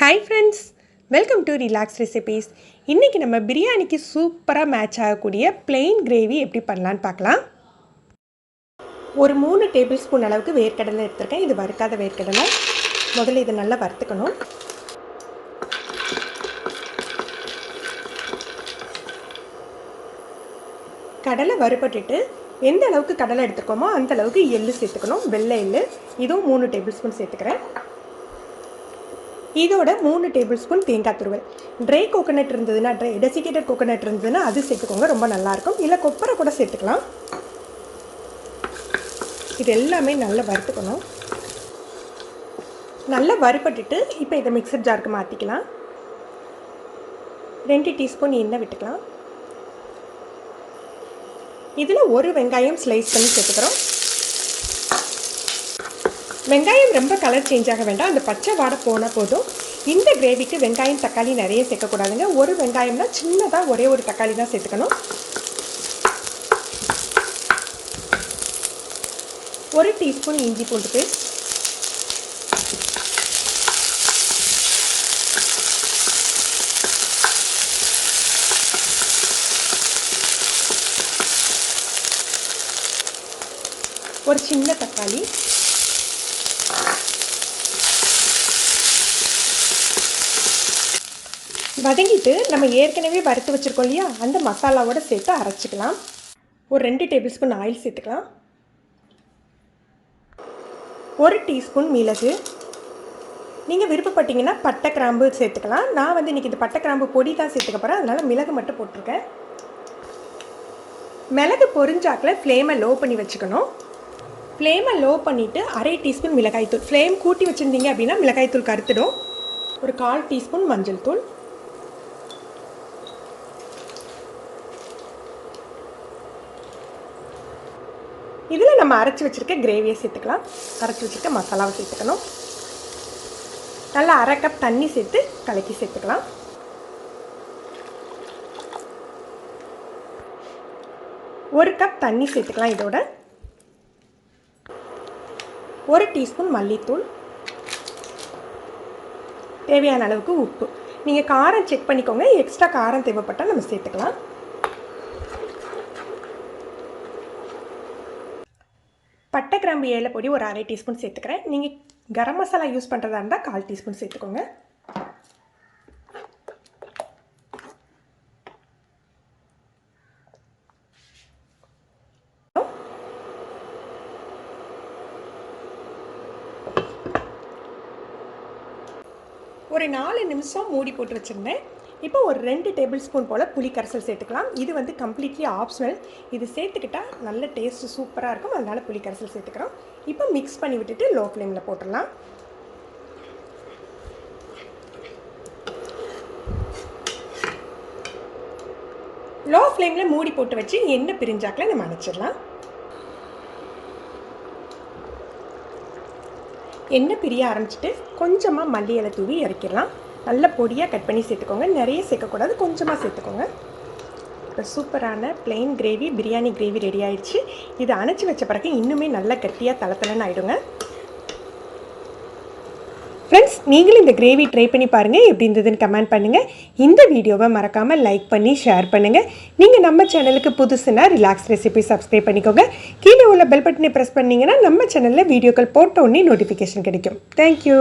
Hi friends, welcome to relax recipes. இன்றைக்கி நம்ம பிரியாணிக்கு சூப்பராக மேட்ச் ஆகக்கூடிய பிளெயின் கிரேவி எப்படி பண்ணலான்னு பார்க்கலாம். ஒரு 3 டேபிள் ஸ்பூன் அளவுக்கு வேர்க்கடலை எடுத்துருக்கேன். இது வறுக்காத வேர்க்கடலை. முதல்ல இதை நல்லா வறுத்துக்கணும். கடலை வறுபட்டுட்டு எந்த அளவுக்கு கடலை எடுத்துருக்கோமோ அந்த அளவுக்கு எள்ளு சேர்த்துக்கணும். வெள்ளை எள்ளு இதுவும் 3 டேபிள் ஸ்பூன் சேர்த்துக்கிறேன். இதோட 3 டேபிள் ஸ்பூன் தேங்காய் துருவல். ட்ரை கோகோனட் இருந்ததுன்னா, டெசிகேட்டட் கோகோனட் இருந்ததுன்னா அது சேர்த்துக்கோங்க, ரொம்ப நல்லாயிருக்கும். இல்லை கொப்பரை கூட சேர்த்துக்கலாம். இது எல்லாமே நல்லா வறுத்துக்கணும். நல்லா வறுபட்டுட்டு இப்போ இதை மிக்சர் ஜாருக்கு மாற்றிக்கலாம். 2 டீஸ்பூன் எண்ணெய் விட்டுக்கலாம். இதில் ஒரு வெங்காயம் ஸ்லைஸ் பண்ணி சேர்த்துக்கிறோம். வெங்காயம் ரொம்ப கலர் சேஞ்ச் ஆக வேண்டாம், அந்த பச்சை வாடை போனால் போதும். இந்த கிரேவிக்கு வெங்காயம் தக்காளி நிறைய சேர்க்கக்கூடாதுங்க. ஒரு வெங்காயம்னா சின்னதாக ஒரே ஒரு தக்காளி தான் சேர்த்துக்கணும். 1 டீஸ்பூன் இஞ்சி பூண்டு பேஸ்ட், ஒரு சின்ன தக்காளி, வதங்கிட்டு நம்ம ஏற்கனவே வறுத்து வச்சுருக்கோம் இல்லையா, அந்த மசாலாவோடு சேர்த்து அரைச்சிக்கலாம். ஒரு 2 டேபிள் ஸ்பூன் ஆயில் சேர்த்துக்கலாம். 1 டீஸ்பூன் மிளகு. நீங்கள் விருப்பப்பட்டீங்கன்னா பட்டை கிராம்பு சேர்த்துக்கலாம். நான் இன்றைக்கி இது பட்டை கிராம்பு பொடி தான் சேர்த்துக்க போகிறேன், அதனால் மிளகு மட்டும் போட்டிருக்கேன். மிளகு பொரிஞ்சாக்கில் ஃப்ளேமை லோ பண்ணி வச்சுக்கணும். ஃப்ளேமை லோ பண்ணிவிட்டு 1/2 டீஸ்பூன் மிளகாய்த்தூள். ஃப்ளேம் கூட்டி வச்சுருந்தீங்க அப்படின்னா மிளகாய்த்தூள் கருத்துடும். ஒரு 1/4 டீஸ்பூன் மஞ்சள் தூள், இதில் நம்ம அரைச்சி வச்சுருக்க கிரேவியை சேர்த்துக்கலாம். அரைச்சி வச்சுருக்க மசாலாவை சேர்த்துக்கணும். நல்லா 1/2 கப் தண்ணி சேர்த்து கலக்கி சேர்த்துக்கலாம். ஒரு கப் தண்ணி சேர்த்துக்கலாம். இதோட 1 டீஸ்பூன் மல்லித்தூள், தேவையான அளவுக்கு உப்பு. நீங்கள் காரம் செக் பண்ணிக்கோங்க, எக்ஸ்ட்ரா காரம் தேவைப்பட்டால் நம்ம சேர்த்துக்கலாம். பட்டை கிராம்பு ஏலை பொடி ஒரு 1/2 டீஸ்பூன் சேர்த்துக்கிறேன். நீங்கள் கரம் மசாலா யூஸ் பண்ணுறதா இருந்தால் 1/4 டீஸ்பூன் சேர்த்துக்கோங்க. ஒரு 4 நிமிஷம் மூடி போட்டு வச்சுருந்தேன். இப்போ ஒரு 2 டேபிள் ஸ்பூன் போல் புளி கரைசல் சேர்த்துக்கலாம். இது கம்ப்ளீட்லி ஆப்ஷனல். இது சேர்த்துக்கிட்டால் நல்ல டேஸ்ட்டு சூப்பராக இருக்கும், அதனால் புளி கரைசல் சேர்த்துக்கிறோம். இப்போ மிக்ஸ் பண்ணி விட்டுட்டு லோ ஃப்ளேமில் போட்டுடலாம். லோ ஃப்ளேமில் மூடி போட்டு வச்சு எண்ணெய் பிரிஞ்சாக்கில் நம்ம அணைச்சிடலாம். எண்ணெய் பிரிய ஆரம்பிச்சிட்டு கொஞ்சமாக மல்லி இலை தூவி இறக்கிடலாம். நல்ல பொடியாக கட் பண்ணி சேர்த்துக்கோங்க, நிறைய சேர்க்கக்கூடாது, கொஞ்சமாக சேர்த்துக்கோங்க. இப்போ சூப்பரான plain gravy, biryani gravy ready ஆயிடுச்சு. இதை அணைச்சி வச்ச பிறகு இன்னுமே நல்லா கட்டியாக தளத்தலன்னு ஆகிடுங்க. ஃப்ரெண்ட்ஸ், நீங்களும் இந்த கிரேவி ட்ரை பண்ணி பாருங்கள், எப்படி இருந்ததுன்னு கமெண்ட் பண்ணுங்கள். இந்த வீடியோவை மறக்காமல் லைக் பண்ணி ஷேர் பண்ணுங்கள். நீங்கள் நம்ம சேனலுக்கு புதுசுனா ரிலாக்ஸ் ரெசிபி சப்ஸ்கிரைப் பண்ணிக்கோங்க. கீழே உள்ள பெல் பட்டனை ப்ரெஸ் பண்ணிங்கன்னா நம்ம சேனலில் வீடியோக்கள் போட்ட உடனே நோட்டிஃபிகேஷன் கிடைக்கும். தேங்க்யூ.